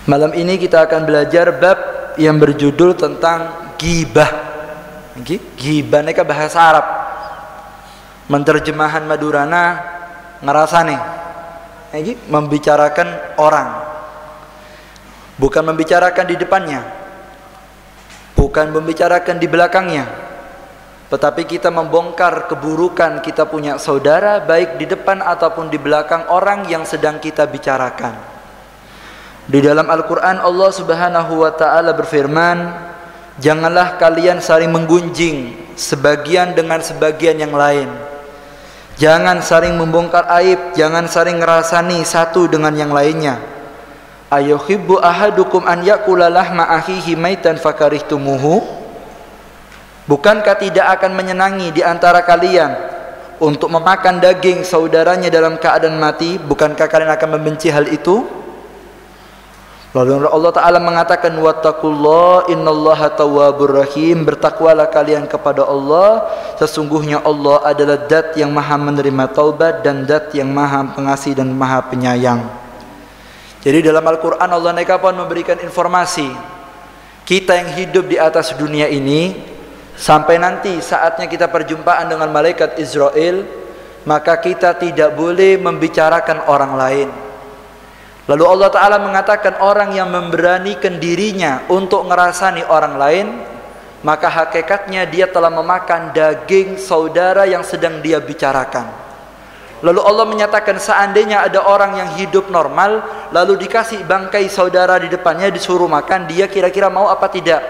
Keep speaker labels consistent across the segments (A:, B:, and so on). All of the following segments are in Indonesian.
A: Malam ini kita akan belajar bab yang berjudul tentang ghibah. Ghibah ini bahasa Arab. Menerjemahan Madurana ngerasane. Membicarakan orang. Bukan membicarakan di depannya. Bukan membicarakan di belakangnya. Tetapi kita membongkar keburukan kita punya saudara, baik di depan ataupun di belakang orang yang sedang kita bicarakan. Di dalam Al-Quran Allah subhanahu wa ta'ala berfirman, janganlah kalian saling menggunjing sebagian dengan sebagian yang lain. Jangan saling membongkar aib, jangan saling ngerasani satu dengan yang lainnya. Ayuhibbu ahadukum an yakula lahma akhihi maitan fakarihtumuhu. Bukankah tidak akan menyenangi di antara kalian untuk memakan daging saudaranya dalam keadaan mati? Bukankah kalian akan membenci hal itu? Lalu Allah Ta'ala mengatakan, wattaqullah innallaha tawwabur rahim. Bertakwalah kalian kepada Allah, sesungguhnya Allah adalah zat yang maha menerima taubat dan zat yang maha pengasih dan maha penyayang. Jadi dalam Al-Quran Allah pun memberikan informasi, kita yang hidup di atas dunia ini, sampai nanti saatnya kita perjumpaan dengan malaikat Israel, maka kita tidak boleh membicarakan orang lain. Lalu Allah Ta'ala mengatakan, orang yang memberanikan dirinya untuk ngerasani orang lain, maka hakikatnya dia telah memakan daging saudara yang sedang dia bicarakan. Lalu Allah menyatakan, seandainya ada orang yang hidup normal, lalu dikasih bangkai saudara di depannya, disuruh makan, dia kira-kira mau apa tidak?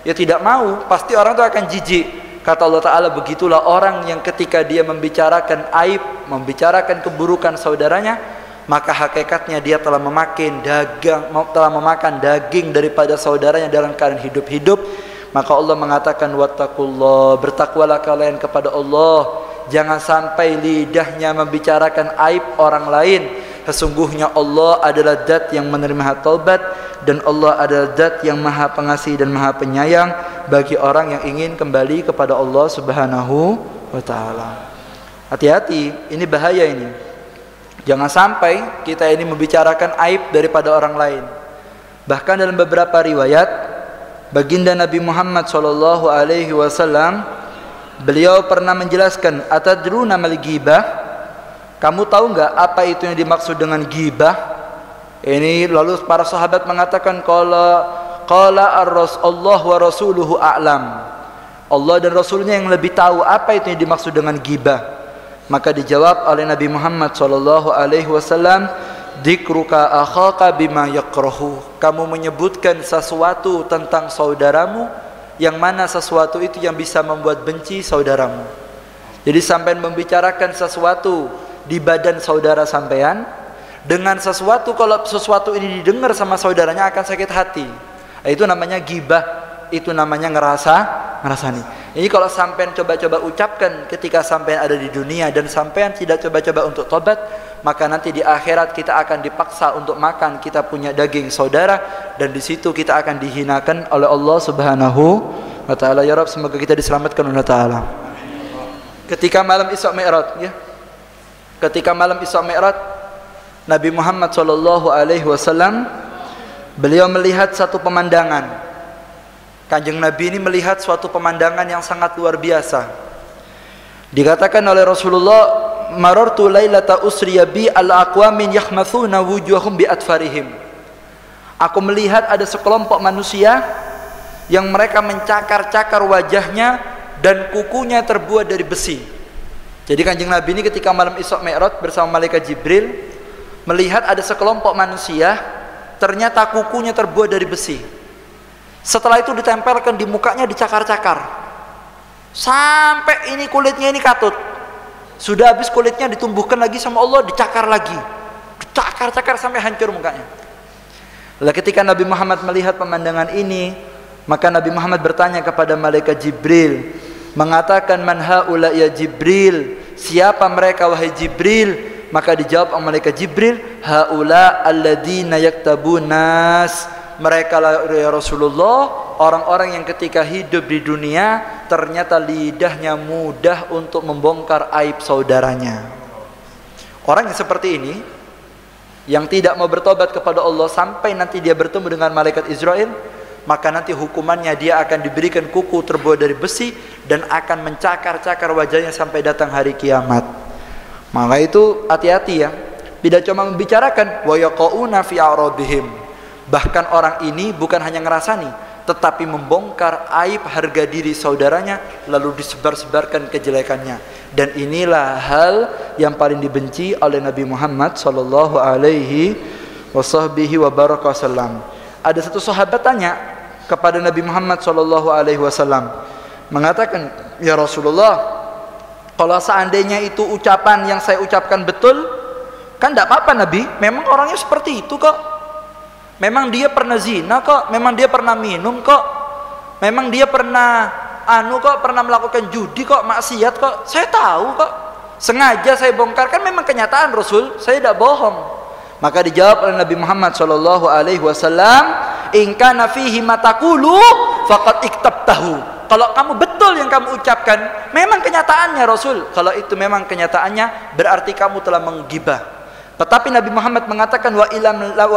A: Ya tidak mau, pasti orang itu akan jijik. Kata Allah Ta'ala, begitulah orang yang ketika dia membicarakan aib, membicarakan keburukan saudaranya, maka hakikatnya dia telah memakan daging daripada saudaranya dalam keadaan hidup-hidup. Maka Allah mengatakan, wattaqullah, bertakwalah kalian kepada Allah, jangan sampai lidahnya membicarakan aib orang lain. Sesungguhnya Allah adalah zat yang menerima taubat, dan Allah adalah zat yang maha pengasih dan maha penyayang bagi orang yang ingin kembali kepada Allah subhanahu wa ta'ala. Hati-hati, ini bahaya ini. Jangan sampai kita ini membicarakan aib daripada orang lain. Bahkan dalam beberapa riwayat, baginda Nabi Muhammad SAW, beliau pernah menjelaskan, atadruna mal ghibah? Kamu tahu enggak apa itu yang dimaksud dengan ghibah? Ini lalu para sahabat mengatakan, qala ar-rasulullah wa rasuluhu a'lam. Allah dan Rasulnya yang lebih tahu apa itu yang dimaksud dengan ghibah. Maka dijawab oleh Nabi Muhammad SAW, dzikruka akhaka bima yakrahu. Kamu menyebutkan sesuatu tentang saudaramu, yang mana sesuatu itu yang bisa membuat benci saudaramu. Jadi sampai membicarakan sesuatu di badan saudara sampean dengan sesuatu, kalau sesuatu ini didengar sama saudaranya akan sakit hati. Itu namanya ghibah, itu namanya ngerasani. Ini kalau sampean coba-coba ucapkan ketika sampean ada di dunia dan sampean tidak coba-coba untuk tobat, maka nanti di akhirat kita akan dipaksa untuk makan kita punya daging saudara, dan di situ kita akan dihinakan oleh Allah Subhanahu wa ta'ala. Ya Rabb, semoga kita diselamatkan oleh Ta'ala. Ketika malam Isra Mi'raj, ya. Ketika malam Isra Mi'raj, Nabi Muhammad SAW, beliau melihat satu pemandangan. Kanjeng Nabi ini melihat suatu pemandangan yang sangat luar biasa. Dikatakan oleh Rasulullah, marartu lailata usriya bi al-aqwamin yakhmathuna wujuhum bi atfarihim. Aku melihat ada sekelompok manusia yang mereka mencakar-cakar wajahnya dan kukunya terbuat dari besi. Jadi Kanjeng Nabi ini ketika malam Isra Mi'raj bersama malaikat Jibril melihat ada sekelompok manusia, ternyata kukunya terbuat dari besi. Setelah itu ditempelkan di mukanya, dicakar-cakar sampai ini kulitnya ini katut. Sudah habis kulitnya ditumbuhkan lagi sama Allah, dicakar lagi, dicakar-cakar sampai hancur mukanya. Lalu ketika Nabi Muhammad melihat pemandangan ini, maka Nabi Muhammad bertanya kepada malaikat Jibril, mengatakan, man haula ya Jibril, siapa mereka wahai Jibril? Maka dijawab oleh malaikat Jibril, haula alladzina yaktabun nas. Mereka ya Rasulullah, orang-orang yang ketika hidup di dunia ternyata lidahnya mudah untuk membongkar aib saudaranya. Orang yang seperti ini yang tidak mau bertobat kepada Allah sampai nanti dia bertemu dengan malaikat Israel, maka nanti hukumannya dia akan diberikan kuku terbuat dari besi dan akan mencakar-cakar wajahnya sampai datang hari kiamat. Maka itu hati-hati ya. Tidak cuma membicarakan wa yaqauna fi a'radihim. Bahkan orang ini bukan hanya ngerasani, tetapi membongkar aib harga diri saudaranya lalu disebar-sebarkan kejelekannya. Dan inilah hal yang paling dibenci oleh Nabi Muhammad sallallahu alaihi wasallam. Ada satu sahabat tanya kepada Nabi Muhammad sallallahu alaihi wasallam, mengatakan, "Ya Rasulullah, kalau seandainya itu ucapan yang saya ucapkan betul, kan tidak apa-apa Nabi, memang orangnya seperti itu kok. Memang dia pernah zina kok, memang dia pernah minum kok, memang dia pernah pernah melakukan judi kok, maksiat kok, saya tahu kok. Sengaja saya bongkar, kan memang kenyataan Rasul, saya tidak bohong." Maka dijawab oleh Nabi Muhammad sallallahu alaihi wasallam, "In kana fihi ma taqulu faqad iktabtahu." Kalau kamu betul yang kamu ucapkan, memang kenyataannya Rasul. Kalau itu memang kenyataannya, berarti kamu telah menggibah. Tetapi Nabi Muhammad mengatakan, wa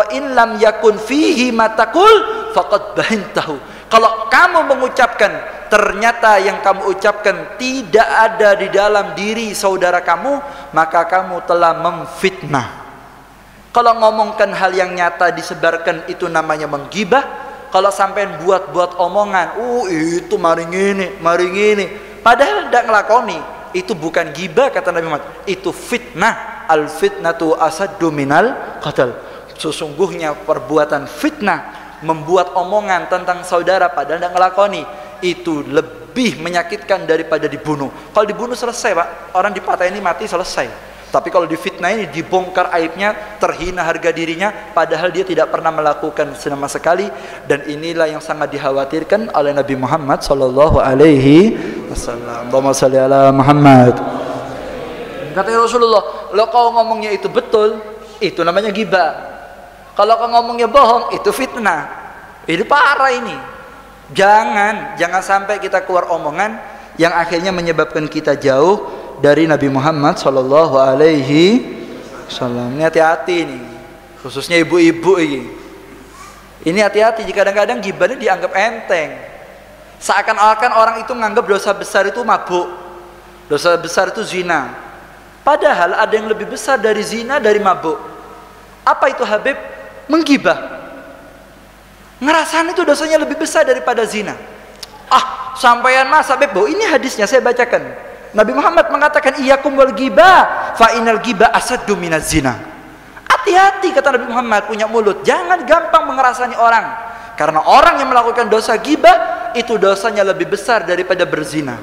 A: in lam yakun fihi ma taqul faqad bahintahu. Kalau kamu mengucapkan, ternyata yang kamu ucapkan tidak ada di dalam diri saudara kamu, maka kamu telah memfitnah. Kalau ngomongkan hal yang nyata disebarkan, itu namanya menggibah. Kalau sampai buat-buat omongan, itu maring ini, padahal tidak ngelakoni, itu bukan gibah kata Nabi Muhammad, itu fitnah. Al fitnatu asaddu minal qatl. Sesungguhnya perbuatan fitnah, membuat omongan tentang saudara padahal tidak ngelakoni, itu lebih menyakitkan daripada dibunuh. Kalau dibunuh selesai Pak, orang dipatahin mati selesai. Tapi kalau difitnah ini, dibongkar aibnya, terhina harga dirinya, padahal dia tidak pernah melakukan sama sekali. Dan inilah yang sangat dikhawatirkan oleh Nabi Muhammad sallallahu alaihi wasallam. Allahumma shalli ala Muhammad. Kata Rasulullah, kalau kau ngomongnya itu betul, itu namanya gibah. Kalau kau ngomongnya bohong, itu fitnah. Ini parah ini. Jangan sampai kita keluar omongan yang akhirnya menyebabkan kita jauh dari Nabi Muhammad sallallahu alaihi wasallam. Ini hati-hati nih, khususnya ibu-ibu ini. Ini hati-hati, jika kadang-kadang gibah ini dianggap enteng. Seakan-akan orang itu menganggap dosa besar itu mabuk, dosa besar itu zina. Padahal ada yang lebih besar dari zina, dari mabuk. Apa itu Habib? Menggibah. Ngerasain itu dosanya lebih besar daripada zina. Sampaian mas Habib, ini hadisnya saya bacakan. Nabi Muhammad mengatakan, "Iyyakum wal ghibah, fa inal ghibah asaddu minaz zina." Hati-hati kata Nabi Muhammad, punya mulut, jangan gampang mengerasani orang. Karena orang yang melakukan dosa ghibah, itu dosanya lebih besar daripada berzina.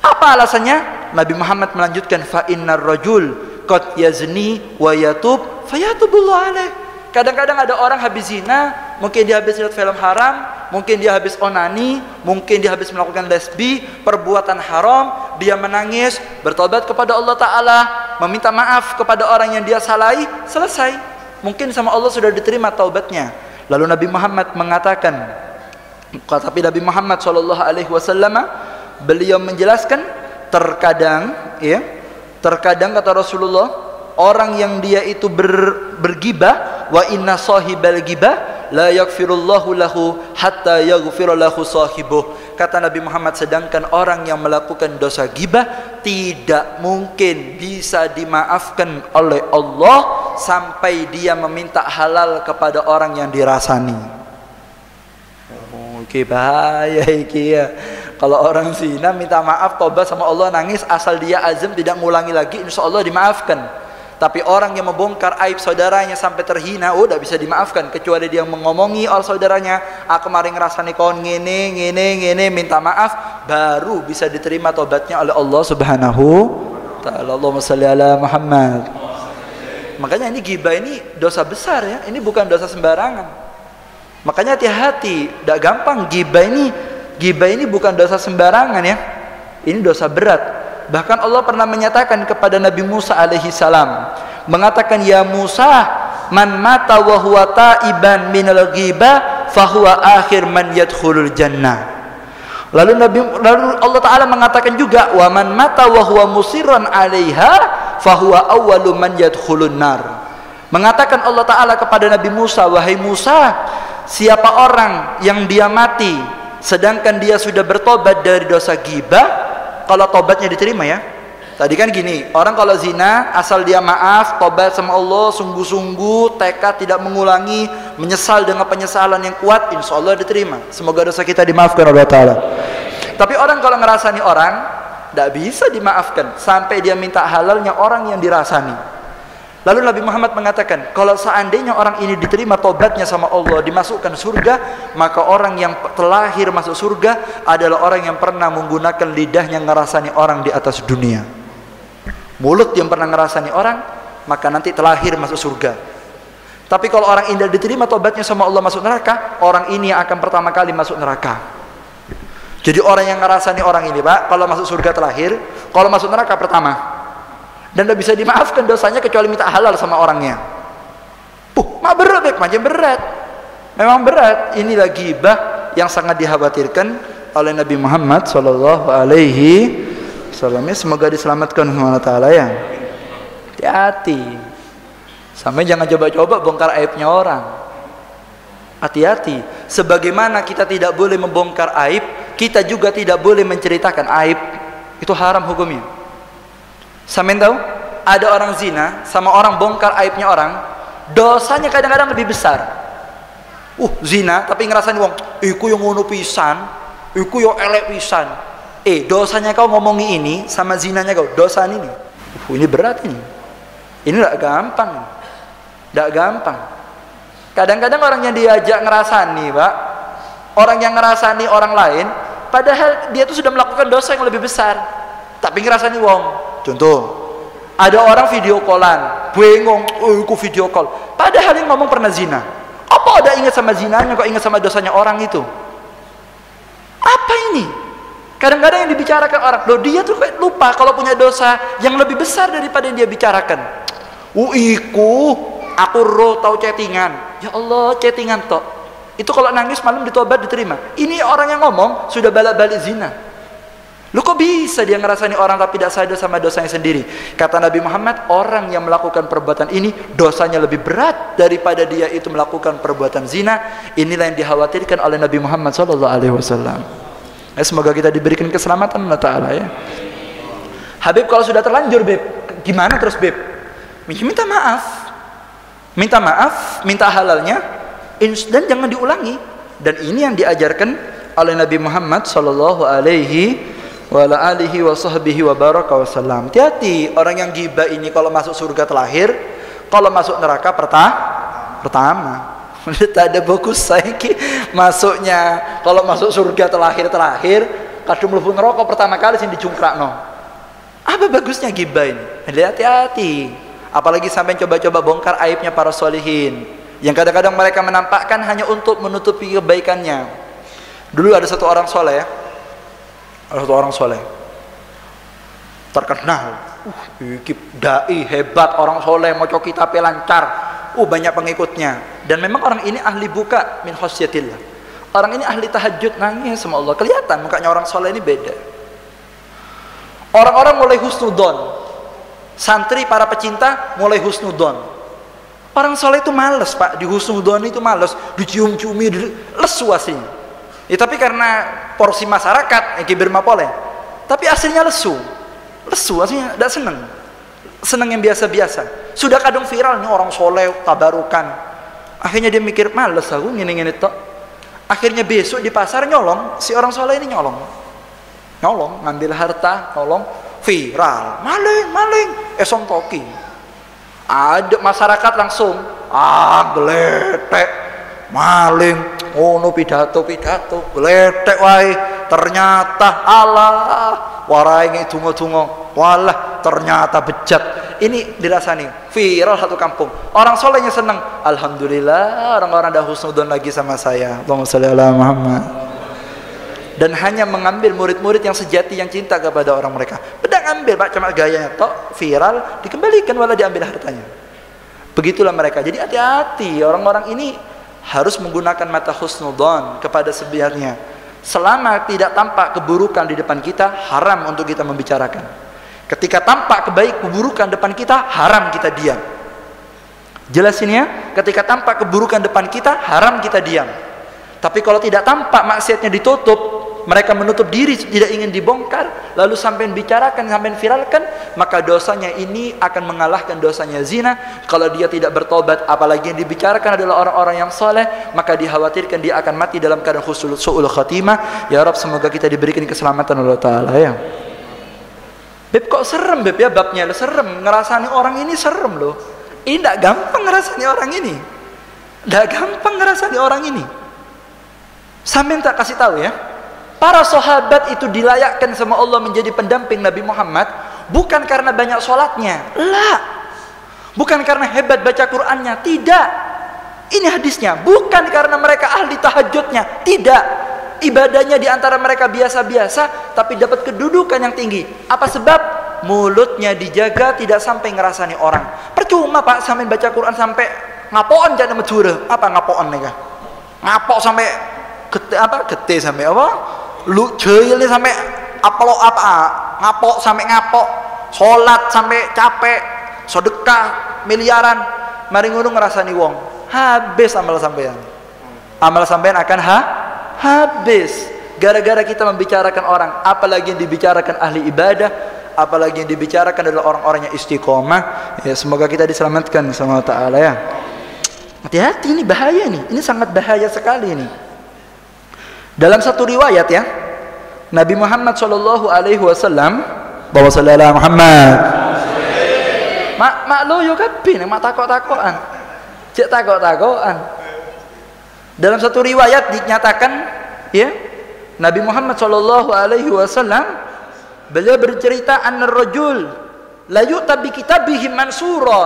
A: Apa alasannya? Nabi Muhammad melanjutkan, "Fa innar rajul qad yazni wa yatub fayatubullahu alaih." Kadang-kadang ada orang habis zina, mungkin dia habis lihat film haram, mungkin dia habis onani, mungkin dia habis melakukan lesbi, perbuatan haram, dia menangis, bertobat kepada Allah Ta'ala, meminta maaf kepada orang yang dia salahi, selesai. Mungkin sama Allah sudah diterima taubatnya. Lalu Nabi Muhammad mengatakan, tapi Nabi Muhammad SAW, beliau menjelaskan, terkadang kata Rasulullah, orang yang dia itu bergibah, wa inna sahibal gibah la yaghfirullahu lahu hatta yaghfira lahu sahibuh. Kata Nabi Muhammad, sedangkan orang yang melakukan dosa gibah tidak mungkin bisa dimaafkan oleh Allah sampai dia meminta halal kepada orang yang dirasani. Oke, bahaya iki ya. Kalau orang zina minta maaf, tobat sama Allah, nangis, asal dia azam tidak ngulangi lagi, insya Allah dimaafkan. Tapi orang yang membongkar aib saudaranya sampai terhina, tidak bisa dimaafkan, kecuali dia mengomongi orang saudaranya, kemarin ngerasani kon ngene, minta maaf, baru bisa diterima tobatnya oleh Allah Subhanahu ta'ala. Allahumma shalli ala Muhammad. Makanya ini ghibah ini dosa besar ya, ini bukan dosa sembarangan. Makanya hati-hati, tidak gampang. Ghibah ini bukan dosa sembarangan ya, ini dosa berat. Bahkan Allah pernah menyatakan kepada Nabi Musa alaihi salam, mengatakan, "Ya Musa, man mata wa huwa taiban minal ghibah fahuwa akhir man yadkhulul jannah." Lalu Allah Ta'ala mengatakan juga, "Wa man mata wa huwa musirran 'alaiha fahuwa awwalu man yadkhulun nar." Mengatakan Allah Ta'ala kepada Nabi Musa, wahai Musa, siapa orang yang dia mati sedangkan dia sudah bertobat dari dosa ghibah, kalau tobatnya diterima ya. Tadi kan gini, orang kalau zina asal dia maaf, tobat sama Allah, sungguh-sungguh, tekad tidak mengulangi, menyesal dengan penyesalan yang kuat, insya Allah diterima. Semoga dosa kita dimaafkan oleh Allah Ta'ala. Tapi orang kalau ngerasani orang, tidak bisa dimaafkan sampai dia minta halalnya orang yang dirasani. Lalu Nabi Muhammad mengatakan, kalau seandainya orang ini diterima tobatnya sama Allah, dimasukkan surga, maka orang yang terlahir masuk surga adalah orang yang pernah menggunakan lidahnya ngerasani orang di atas dunia. Mulut yang pernah ngerasani orang, maka nanti terlahir masuk surga. Tapi kalau orang ini diterima tobatnya sama Allah masuk neraka, orang ini yang akan pertama kali masuk neraka. Jadi orang yang ngerasani orang ini, Pak, kalau masuk surga terlahir, kalau masuk neraka pertama. Dan tidak bisa dimaafkan dosanya kecuali minta halal sama orangnya. Berat, macam berat. Memang berat. Inilah ghibah yang sangat dikhawatirkan oleh Nabi Muhammad sallallahu alaihi wasallam. Semoga diselamatkan oleh Allah Ta'ala ya. Hati-hati. Sampai jangan coba-coba bongkar aibnya orang. Hati-hati. Sebagaimana kita tidak boleh membongkar aib, kita juga tidak boleh menceritakan aib. Itu haram hukumnya. Sampeyan tahu? Ada orang zina sama orang bongkar aibnya orang, dosanya kadang-kadang lebih besar. Zina tapi ngerasain wong, iku yang ngono pisan, iku yang elek pisan. Dosanya kau ngomongi ini sama zinanya kau, dosa ini. Ini berat ini. Ini tidak gampang. Tidak gampang. Kadang-kadang orang yang diajak ngerasani, Pak, orang yang ngerasani orang lain, padahal dia itu sudah melakukan dosa yang lebih besar, tapi ngerasani wong. Contoh, ada orang video callan, bengong, aku video call, padahal yang ngomong pernah zina. Apa ada ingat sama zinanya, kok ingat sama dosanya orang itu? Apa ini? Kadang-kadang yang dibicarakan orang, loh dia tuh kayak lupa kalau punya dosa yang lebih besar daripada yang dia bicarakan. Aku roh tahu chattingan. Ya Allah, chattingan toh. Itu kalau nangis malam ditobat diterima. Ini orang yang ngomong sudah balik-balik zina. Lu kok bisa dia ngerasani orang tapi tidak sadar sama dosanya sendiri? Kata Nabi Muhammad, orang yang melakukan perbuatan ini dosanya lebih berat daripada dia itu melakukan perbuatan zina. Inilah yang dikhawatirkan oleh Nabi Muhammad SAW. Semoga kita diberikan keselamatan Allah Ta'ala ya. Habib kalau sudah terlanjur, Beb, gimana terus, Beb? Minta maaf. Minta maaf, minta halalnya, dan jangan diulangi. Dan ini yang diajarkan oleh Nabi Muhammad SAW. Hati-hati orang yang ghibah ini kalau masuk surga terlahir, kalau masuk neraka pertama. Tak ada bagus saya masuknya. Kalau masuk surga terlahir kadung mlebu neraka pertama kali sing dicungkrakno. Apa bagusnya ghibah ini? Hati-hati. Apalagi sampai coba-coba bongkar aibnya para solihin, yang kadang-kadang mereka menampakkan hanya untuk menutupi kebaikannya. Dulu ada satu orang soleh, terkenal, dai hebat, orang soleh, maca kitab lancar, banyak pengikutnya. Dan memang orang ini ahli buka min khasyatillah. Orang ini ahli tahajud, nangis sama Allah. Kelihatan mukanya orang soleh ini beda. Orang-orang mulai husnudon. Santri para pecinta mulai husnudon. Orang soleh itu males, Pak, di husnudon itu males, dicium-ciumi, lesu aslinya. Ya, tapi karena porsi masyarakat yang kibir mapoleh, tapi aslinya lesu aslinya, tidak seneng yang biasa-biasa. Sudah kadang viral nih orang soleh tabarukan, akhirnya dia mikir males aku ngene-ngene tok. Akhirnya besok di pasar nyolong, si orang soleh ini nyolong ngambil harta, viral, maling, esong-toki. Ada masyarakat langsung, geletek, maling, pidato, geletek wae. Ternyata warai ngitungo-tungo, walah ternyata bejat. Ini dirasani, viral satu kampung. Orang solehnya senang, alhamdulillah orang-orang dah husnudon lagi sama saya. Allahumma sholli ala Muhammad. Dan hanya mengambil murid-murid yang sejati yang cinta kepada orang mereka. Beda ngambil, Pak, cuma gayanya tok, viral, dikembalikan malah diambil hartanya. Begitulah mereka. Jadi hati-hati, orang-orang ini harus menggunakan mata husnudon kepada sebenarnya. Selama tidak tampak keburukan di depan kita, haram untuk kita membicarakan. Ketika tampak keburukan depan kita, haram kita diam. Jelas ini ya, ketika tampak keburukan depan kita, haram kita diam. Tapi kalau tidak tampak maksiatnya ditutup, mereka menutup diri, tidak ingin dibongkar, lalu sampai bicarakan, sampai viralkan, maka dosanya ini akan mengalahkan dosanya zina. Kalau dia tidak bertobat, apalagi yang dibicarakan adalah orang-orang yang soleh, maka dikhawatirkan dia akan mati dalam keadaan su'ul khatimah. Ya Rabb, semoga kita diberikan keselamatan Allah Ta'ala ya. Beb, kok serem Beb ya babnya? Serem, ngerasani orang ini serem loh. Ini tidak gampang ngerasani orang ini. Tidak gampang ngerasani orang ini. Sampai tak kasih tahu ya. Para sahabat itu dilayakkan sama Allah menjadi pendamping Nabi Muhammad. Bukan karena banyak sholatnya. Lah. Bukan karena hebat baca Qur'annya. Tidak. Ini hadisnya. Bukan karena mereka ahli tahajudnya. Tidak. Ibadahnya diantara mereka biasa-biasa. Tapi dapat kedudukan yang tinggi. Apa sebab? Mulutnya dijaga, tidak sampai ngerasani orang. Percuma Pak sampai baca Quran sampai ngapoan jangan majure. Apa ngapoan nih kah? Ngapok sampai gete sampai apa? Lu jahil sampai ngapok sampai ngapok. Salat sampai capek, sedekah miliaran. Mari ngono ngerasani wong. Habis amal sampean. Amal sampean akan habis gara-gara kita membicarakan orang, apalagi yang dibicarakan ahli ibadah, apalagi yang dibicarakan adalah orang-orang yang istiqomah. Ya, semoga kita diselamatkan sama Allah Ta'ala ya. Hati-hati, ini bahaya nih. Ini sangat bahaya sekali ini. Dalam satu riwayat ya, Nabi Muhammad SAW, bahwa sallallahu Muhammad mak lo yo kabeh mak takok-takokan. Cek takok-takokan. Dalam satu riwayat dinyatakan ya, Nabi Muhammad SAW beliau bercerita anna rajul la yu'ta bi kitabihi mansura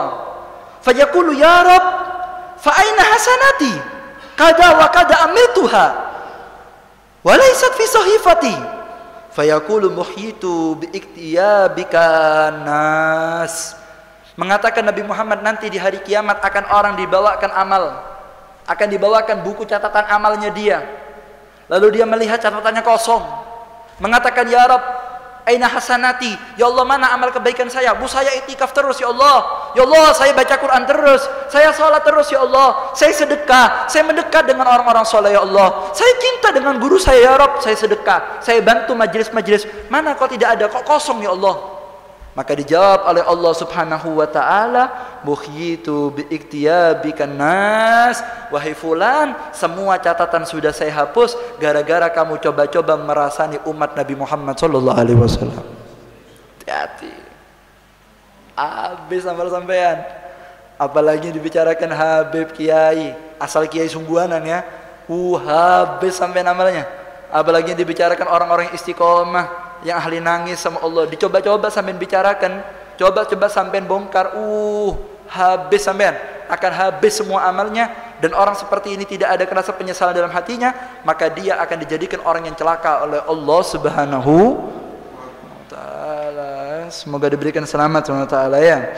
A: fayaqulu ya Rabb fa aina hasanati kada wa kada amiltuha wa laysat fi sahifati fayaqulu muhyitu bi iktiyabika nas. Mengatakan Nabi Muhammad nanti di hari kiamat akan orang dibawakan amal, akan dibawakan buku catatan amalnya dia, lalu dia melihat catatannya kosong, mengatakan ya Rabb aina hasanati, ya Allah mana amal kebaikan saya? Bu saya itikaf terus ya Allah. Ya Allah saya baca Quran terus, saya sholat terus ya Allah, saya sedekah, saya mendekat dengan orang-orang soleh ya Allah, saya cinta dengan guru saya ya Rabb, saya sedekah, saya bantu majelis-majelis. Mana kok tidak ada, kok kosong ya Allah? Maka dijawab oleh Allah Subhanahu wa taala, muhyitu bi iktiyabikan nas, wahai fulan, semua catatan sudah saya hapus gara-gara kamu coba-coba merasani umat Nabi Muhammad sallallahu alaihi wasallam. Hati-hati. Habis amal sampean. Apalagi dibicarakan Habib Kiai, asal Kiai sungguhanan ya. Habis sampean amalnya. Apalagi dibicarakan orang-orang istiqomah yang ahli nangis sama Allah, dicoba-coba sampean bicarakan, coba-coba sampean bongkar, habis sampean, akan habis semua amalnya. Dan orang seperti ini tidak ada rasa penyesalan dalam hatinya, maka dia akan dijadikan orang yang celaka oleh Allah Subhanahu wa taala. Semoga diberikan selamat sama Allah Ta'ala ya.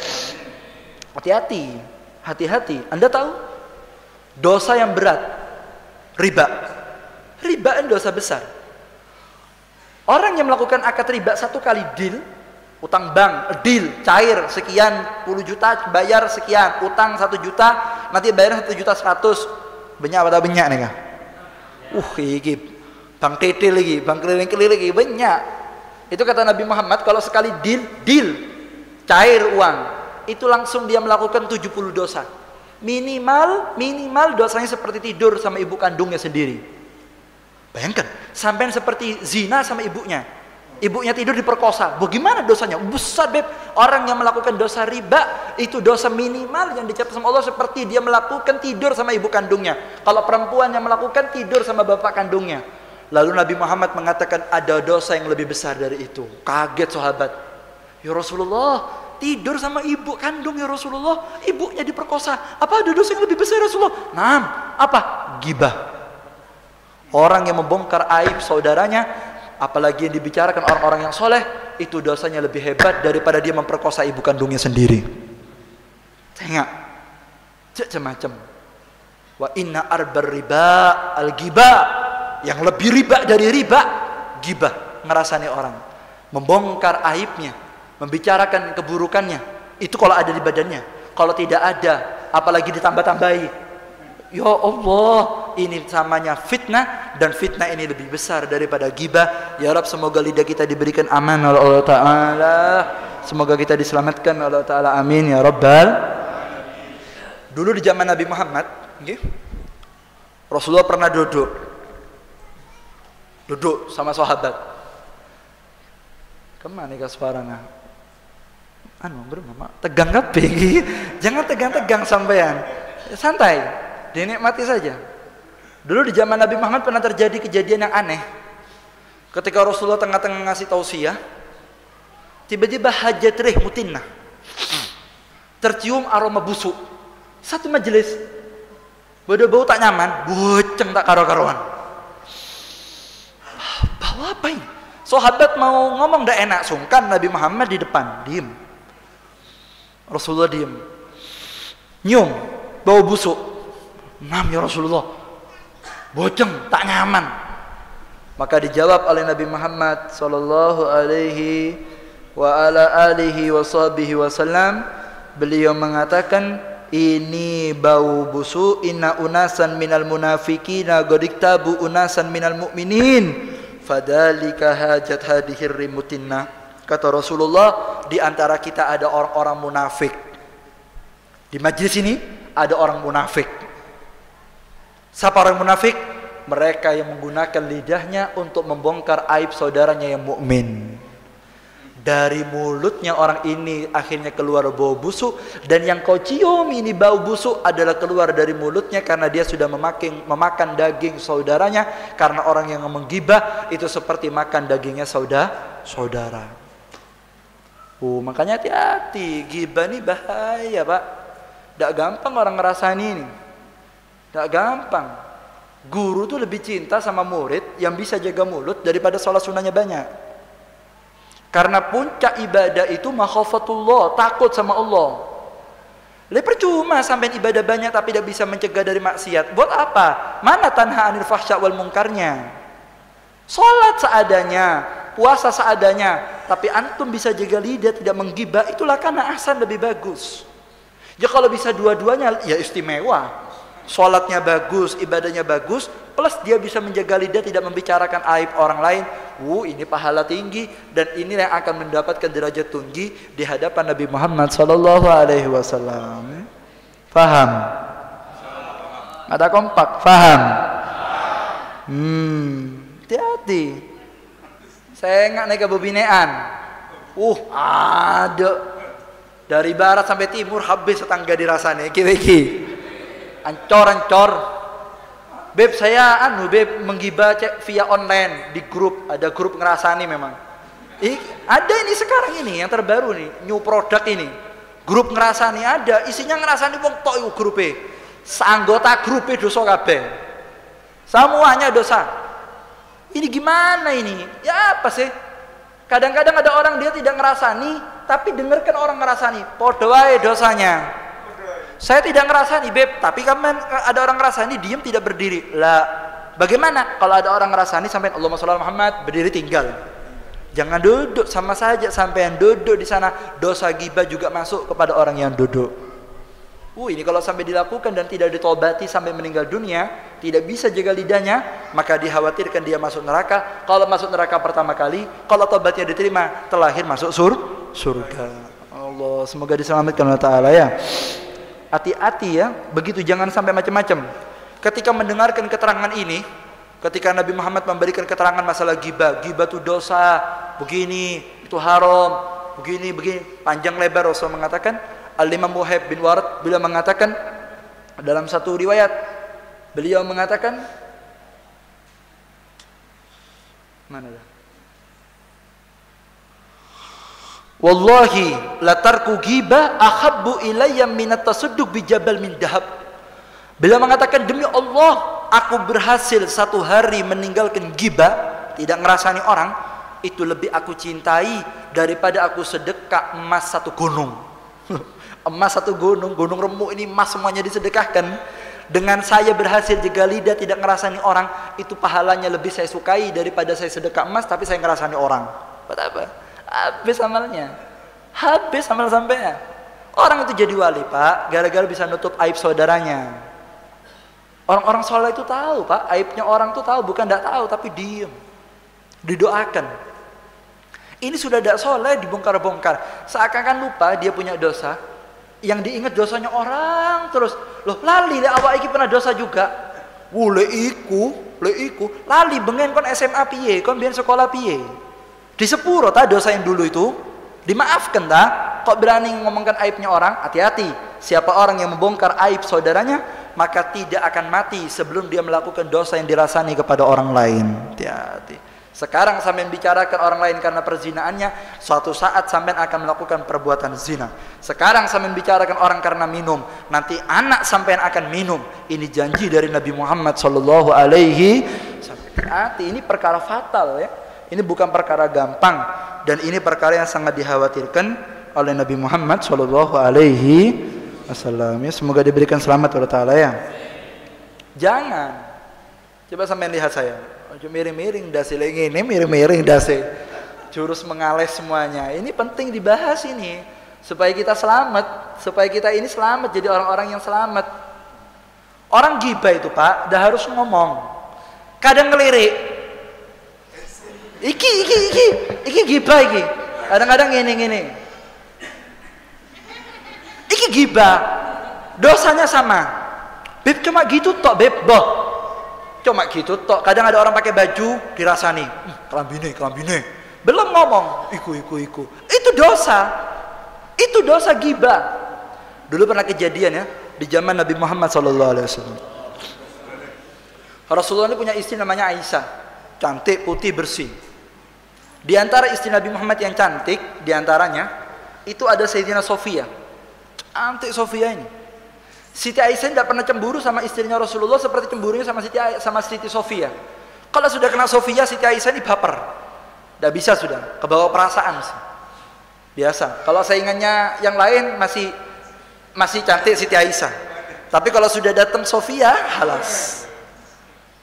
A: Hati-hati, hati-hati. Anda tahu dosa yang berat, riba ini dosa besar. Orang yang melakukan akad riba satu kali deal, utang bank, deal, cair, sekian, 10 juta, bayar sekian, utang 1 juta, nanti bayar 1.100.000. Banyak apa banyak nih kah? Iki bang tete lagi, bang keliling-keliling lagi, banyak. Itu kata Nabi Muhammad, kalau sekali deal, cair uang, itu langsung dia melakukan 70 dosa. Minimal dosanya seperti tidur sama ibu kandungnya sendiri. Bayangkan, sampai seperti zina sama ibunya. Ibunya tidur diperkosa. Bagaimana dosanya? Besar Beb. Orang yang melakukan dosa riba, itu dosa minimal yang dicatat sama Allah seperti dia melakukan tidur sama ibu kandungnya. Kalau perempuan yang melakukan tidur sama bapak kandungnya. Lalu Nabi Muhammad mengatakan ada dosa yang lebih besar dari itu. Kaget sahabat. Ya Rasulullah, tidur sama ibu kandung ya Rasulullah, ibunya diperkosa. Apa ada dosa yang lebih besar ya Rasulullah? Naam, apa? Gibah. Orang yang membongkar aib saudaranya, apalagi yang dibicarakan orang-orang yang soleh, itu dosanya lebih hebat daripada dia memperkosa ibu kandungnya sendiri. Tengok, macam-macam. Wa inna arbar riba al-gibah, yang lebih riba dari riba, gibah, ngerasani orang, membongkar aibnya, membicarakan keburukannya. Itu kalau ada di badannya. Kalau tidak ada, apalagi ditambah-tambahi. Ya Allah, ini namanya fitnah, dan fitnah ini lebih besar daripada ghibah. Ya Rabb, semoga lidah kita diberikan aman oleh Allah Ta'ala, semoga kita diselamatkan oleh Allah Ta'ala, amin ya Rabbal. Dulu di zaman Nabi Muhammad, Rasulullah pernah duduk sama sahabat. Kemana ke suaranya? Bermama tegang kabeh. Jangan tegang-tegang sampean. Santai, dinikmati saja. Dulu di zaman Nabi Muhammad pernah terjadi kejadian yang aneh. Ketika Rasulullah tengah-tengah ngasih tausiah, tiba-tiba hajat rih mutinnah. Tercium aroma busuk. Satu majelis, bau tak nyaman, buceng tak karo-karuan. Bau apa ini? Sahabat mau ngomong ndak enak, sungkan Nabi Muhammad di depan, diem. Rasulullah diem. Nyium, bau busuk. Nam ya Rasulullah, boceng tak nyaman. Maka dijawab oleh Nabi Muhammad sallallahu alaihi wa ala alihi wasallam, beliau mengatakan, ini bau busuk, inna unasan minal munafiqina godiktabu unasan minal mu'minin fadhalika hajat hadihir rimutinna. Kata Rasulullah, di antara kita ada orang-orang munafik. Di majlis ini ada orang munafik. Siapa orang munafik? Mereka yang menggunakan lidahnya untuk membongkar aib saudaranya yang mukmin. Dari mulutnya orang ini akhirnya keluar bau busuk, dan yang kau cium ini bau busuk adalah keluar dari mulutnya karena dia sudah memakan daging saudaranya. Karena orang yang menggibah itu seperti makan dagingnya saudara. Makanya hati-hati, gibah ini bahaya Pak. Tidak gampang orang ngerasain ini, tidak gampang. Guru tuh lebih cinta sama murid yang bisa jaga mulut daripada sholat sunnahnya banyak. Karena puncak ibadah itu makhafatullah, takut sama Allah. Percuma sampai ibadah banyak tapi tidak bisa mencegah dari maksiat. Buat apa? Mana tanha anil fahsya wal mungkarnya? Salat seadanya, puasa seadanya, tapi antum bisa jaga lidah tidak menggibah, itulah karena ahsan lebih bagus. Ya kalau bisa dua-duanya ya istimewa. Salatnya bagus, ibadahnya bagus, plus dia bisa menjaga lidah tidak membicarakan aib orang lain. Ini pahala tinggi, dan ini yang akan mendapatkan derajat tinggi di hadapan Nabi Muhammad sallallahu alaihi wasallam. Faham? Ada kompak? Faham? Hati-hati. Saya nggak naik ke bebinean. Ada dari barat sampai timur habis tetangga dirasanya. Iki. Ancor. Beb saya beb menggibah via online di grup, ada grup ngerasani memang. Ada ini sekarang ini yang terbaru nih, new product ini. Grup ngerasani ada, isinya ngerasani wong tok iku grupe. Anggota grupe dosa kabeh. Semuanya dosa. Ini gimana ini? Ya apa sih? Kadang-kadang ada orang dia tidak ngerasani, tapi dengarkan orang ngerasani, podo wae dosanya. Saya tidak ngerasani beb, tapi kan ada orang ngerasani diem tidak berdiri. Lah, bagaimana kalau ada orang ngerasani sampai Allahumma sholli ala Muhammad berdiri tinggal? Jangan duduk, sama saja sampai yang duduk di sana dosa ghibah juga masuk kepada orang yang duduk. Ini kalau sampai dilakukan dan tidak ditobati sampai meninggal dunia, tidak bisa jaga lidahnya, maka dikhawatirkan dia masuk neraka. Kalau masuk neraka pertama kali, kalau tobatnya diterima, terlahir masuk surga. Allah, semoga diselamatkan Allah Ta'ala ya. Hati-hati ya, begitu jangan sampai macam-macam. Ketika mendengarkan keterangan ini, ketika Nabi Muhammad memberikan keterangan masalah ghibah itu dosa, begini, itu haram, begini, panjang lebar. Rasul mengatakan, Al-Imam Wahib bin Warad beliau mengatakan dalam satu riwayat, beliau mengatakan, mana dah? Wallahi la tarku ghibah ahabbu ilayya minat tasudduq bi jabal min dahab. Beliau mengatakan, demi Allah, aku berhasil satu hari meninggalkan ghibah, tidak ngerasani orang, itu lebih aku cintai daripada aku sedekah emas satu gunung. Emas satu gunung remuk ini emas semuanya disedekahkan. Dengan saya berhasil jaga lidah tidak ngerasani orang, itu pahalanya lebih saya sukai daripada saya sedekah emas tapi saya ngerasani orang. Buat apa? Habis amalnya, habis amal sampai. Orang itu jadi wali, Pak, gara-gara bisa nutup aib saudaranya. Orang-orang soleh itu tahu, Pak, aibnya orang itu tahu, bukan tidak tahu, tapi diem, didoakan. Ini sudah tidak soleh, dibongkar-bongkar, seakan-akan lupa dia punya dosa, yang diingat dosanya orang terus. Loh, lali le awak iki pernah dosa juga. Leiku, lali bengen kon SMA piye, kon biyen sekolah piye. Di sepuro ta dosa yang dulu itu, dimaafkan ta? Kok berani ngomongkan aibnya orang? Hati-hati. Siapa orang yang membongkar aib saudaranya, maka tidak akan mati sebelum dia melakukan dosa yang dirasani kepada orang lain. Hati-hati. Sekarang sampean bicarakan orang lain karena perzinaannya, suatu saat sampean akan melakukan perbuatan zina. Sekarang sampean bicarakan orang karena minum, nanti anak sampean akan minum. Ini janji dari Nabi Muhammad sallallahu alaihi wasallam. Hati, ini perkara fatal ya. Ini bukan perkara gampang, dan ini perkara yang sangat dikhawatirkan oleh Nabi Muhammad sallallahu alaihi wasallam. Ya, semoga diberikan selamat oleh Ta'ala ya. Jangan. Coba sampean lihat saya. Miring-miring dasi lagi ini, miring-miring dasi. Jurus mengalih semuanya. Ini penting dibahas ini supaya kita selamat, supaya kita ini selamat jadi orang-orang yang selamat. Orang gibah itu, Pak, dah harus ngomong. Kadang ngelirik. Iki gibah iki. Kadang-kadang gini. Iki gibah, dosanya sama. Beb cuma gitu tok, beb boh. Cuma gitu tok. Kadang ada orang pakai baju dirasani, kelambine. Belum ngomong, iku. Itu dosa. Itu dosa gibah. Dulu pernah kejadian ya di zaman Nabi Muhammad SAW. Rasulullah ini punya istri namanya Aisyah, cantik, putih, bersih. Di antara istri Nabi Muhammad yang cantik, di antaranya itu ada Sayyidina Sofia. Cantik Sofia ini. Siti Aisyah tidak pernah cemburu sama istrinya Rasulullah seperti cemburunya sama Siti Sofia. Kalau sudah kena Sofia, Siti Aisyah ini baper. Tidak bisa sudah, kebawa perasaan. Biasa. Kalau saingannya yang lain masih cantik Siti Aisyah. Tapi kalau sudah datang Sofia, halas.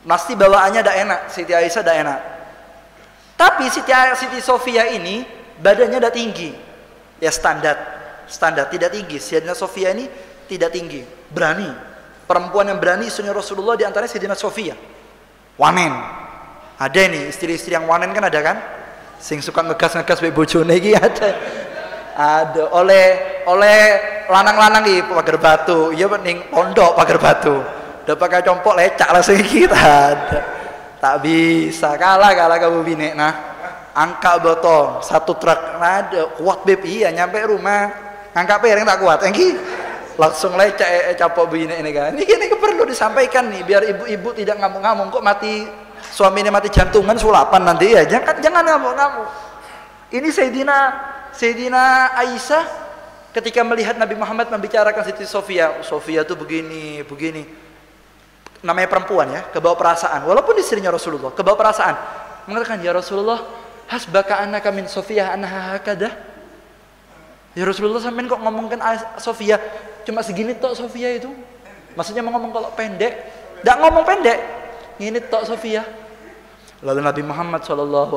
A: Pasti bawaannya tidak enak, Siti Aisyah tidak enak. Tapi Siti Sofia ini badannya tidak tinggi. Ya standar tidak tinggi. Sayyidina Sofia ini tidak tinggi, berani. Perempuan yang berani istrinya Rasulullah di antaranya Sayyidina Sofia. Wanen. Ada ini istri-istri yang wanen kan ada kan? Sing suka ngegas mbek bojone iki ada. Ada oleh lanang-lanang di pagar batu. Iya ning pondok pagar batu. Udah pakai compok lecak langsung kita ada. Tak bisa kalah kamu bini. Nah, angkat botol satu truk ada kuat beb iya nyampe rumah. Angkat piring tak kuat, langsung lecek capok begini ini kan. Ini perlu disampaikan nih biar ibu-ibu tidak ngamuk-ngamuk kok mati suaminya mati jantungan sulapan nanti ya. Jangan ngamuk-ngamuk. Ini Sayyidina Aisyah ketika melihat Nabi Muhammad membicarakan Siti Sofia tuh begini. Namanya perempuan ya, kebawa perasaan. Walaupun istrinya Rasulullah, kebawa perasaan. Mengatakan, "Ya Rasulullah, hasbaka annaka min Sofia annaha hakadah." Ya Rasulullah sampean kok ngomongkan Sofia cuma segini tok Sofia itu. Maksudnya mau ngomong kalau pendek, enggak ngomong pendek. Ngini tok Sofia. Lalu Nabi Muhammad SAW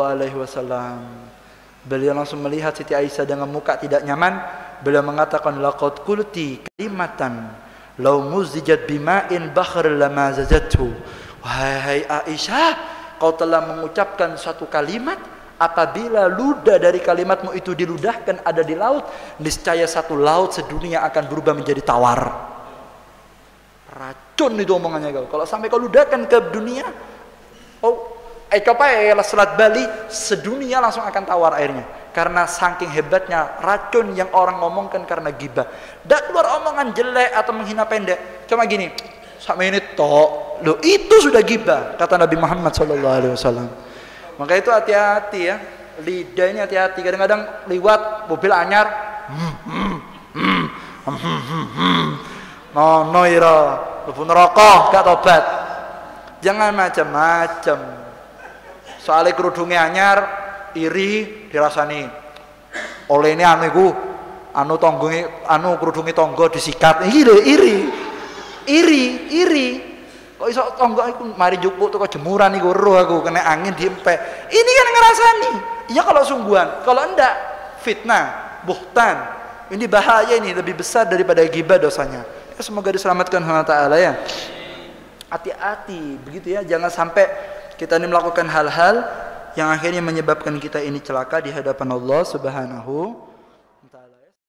A: beliau langsung melihat Siti Aisyah dengan muka tidak nyaman. Beliau mengatakan laqad qulti kalimatan law muzijat bima'in bahr lama zajathu. Wahai Aisyah, kau telah mengucapkan suatu kalimat, apabila ludah dari kalimatmu itu diludahkan ada di laut, niscaya satu laut sedunia akan berubah menjadi tawar. Racun itu omongannya kau. Kalau sampai kau ludahkan ke dunia, coba Selat Bali, sedunia langsung akan tawar airnya. Karena saking hebatnya racun yang orang ngomongkan karena gibah. Dan keluar omongan jelek atau menghina pendek. Cuma gini, sama ini toh, loh itu sudah gibah, kata Nabi Muhammad SAW. Maka itu hati-hati ya, lidah ini hati-hati. Kadang-kadang liwat mobil anyar, no ira, lebu neraka, gak tobat. Jangan macam-macam. Soalnya kerudungnya anyar, iri dirasani. Oleh ini kerudungi tonggo disikat. Iri. Kok iso tonggo iku mari jupuk teko jemuran iku roh aku kena angin diempek. Ini kan ngerasani. Iya kalau sungguhan, kalau enggak fitnah, buhtan. Ini bahaya, ini lebih besar daripada ghibah dosanya. Ya, semoga diselamatkan Allah Ta'ala ya. Hati-hati begitu ya, jangan sampai kita ini melakukan hal-hal yang akhirnya menyebabkan kita ini celaka di hadapan Allah Subhanahu